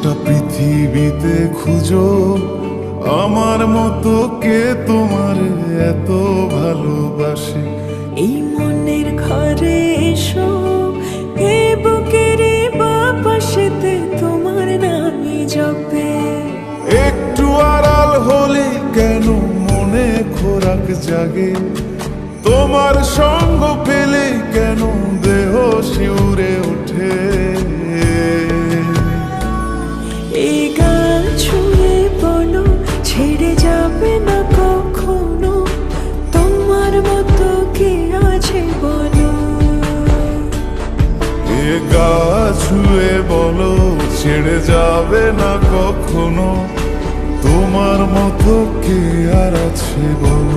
গোটা পৃথিবীতে খুঁজো আমার মতো কে তোমার এত ভালোবাসে। এই মনের ঘরে এসো, এ বুকের বাপাশেতে তোমার নামই জপে। একটু আড়াল হলে কেন মনে খোরাক জাগে, তোমার সঙ্গ পেলে কেন দেহ শিউরে ওঠে। এই গান ছুঁয়ে বলো, ছেড়ে যাবে না কখনো, তোমার মতো কে আছে বলো। এ গা ছুঁয়ে বলো, ছেড়ে যাবে না কখনো, তোমার মতো কে আর আছে বলো।